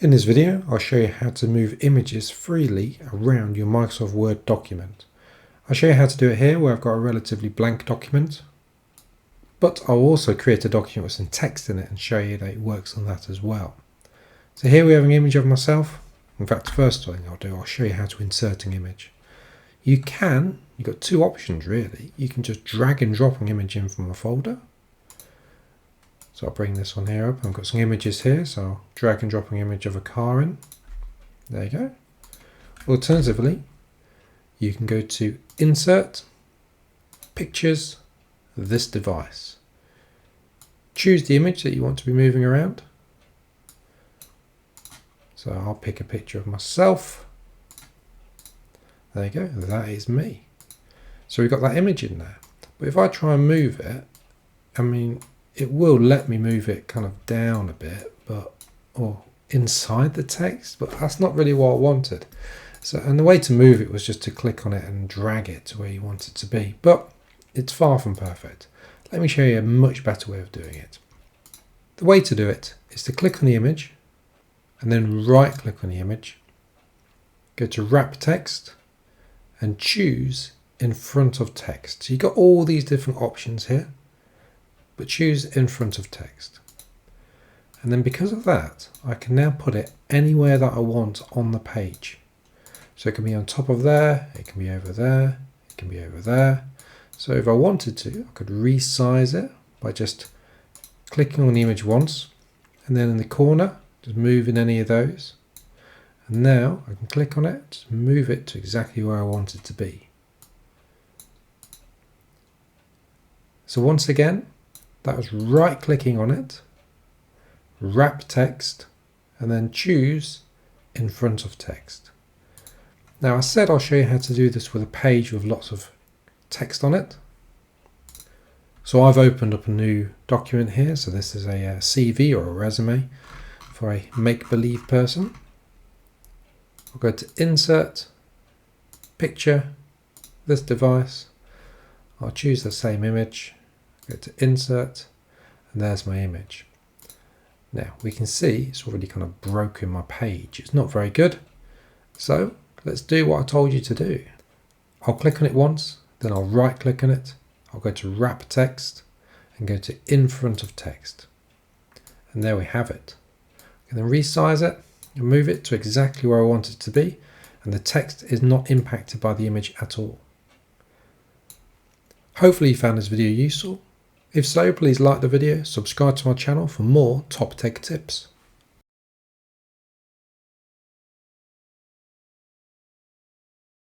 In this video, I'll show you how to move images freely around your Microsoft Word document. I'll show you how to do it here where I've got a relatively blank document, but I'll also create a document with some text in it and show you that it works on that as well. So here we have an image of myself. In fact, the first thing I'll show you how to insert an image. You've got two options really. You can just drag and drop an image in from a folder. So I'll bring this one here up. I've got some images here, so I'll drag and drop an image of a car in. There you go. Alternatively, you can go to Insert, Pictures, this device. Choose the image that you want to be moving around. So I'll pick a picture of myself. There you go, that is me. So we've got that image in there. But if I try and move it, it will let me move it kind of down a bit, or inside the text, but that's not really what I wanted. And the way to move it was just to click on it and drag it to where you want it to be, but it's far from perfect. Let me show you a much better way of doing it. The way to do it is to click on the image and then right click on the image, go to Wrap Text and choose In Front of Text. So you've got all these different options here, but choose In Front of Text. And then because of that, I can now put it anywhere that I want on the page. So it can be on top of there, it can be over there, it can be over there. So if I wanted to, I could resize it by just clicking on the image once, and then in the corner, just move in any of those. And now I can click on it, just move it to exactly where I want it to be. So once again, that was right clicking on it, wrap text, and then choose In Front of Text. Now I said I'll show you how to do this with a page with lots of text on it. So I've opened up a new document here. So this is a CV or a resume for a make-believe person. I'll go to Insert, Picture, this device. I'll choose the same image. Go to Insert, and there's my image. Now we can see it's already kind of broken my page. It's not very good. So let's do what I told you to do. I'll click on it once, then I'll right click on it. I'll go to Wrap Text and go to In Front of Text. And there we have it. I can then resize it and move it to exactly where I want it to be, and the text is not impacted by the image at all. Hopefully you found this video useful. If so, please like the video, subscribe to my channel for more top tech tips.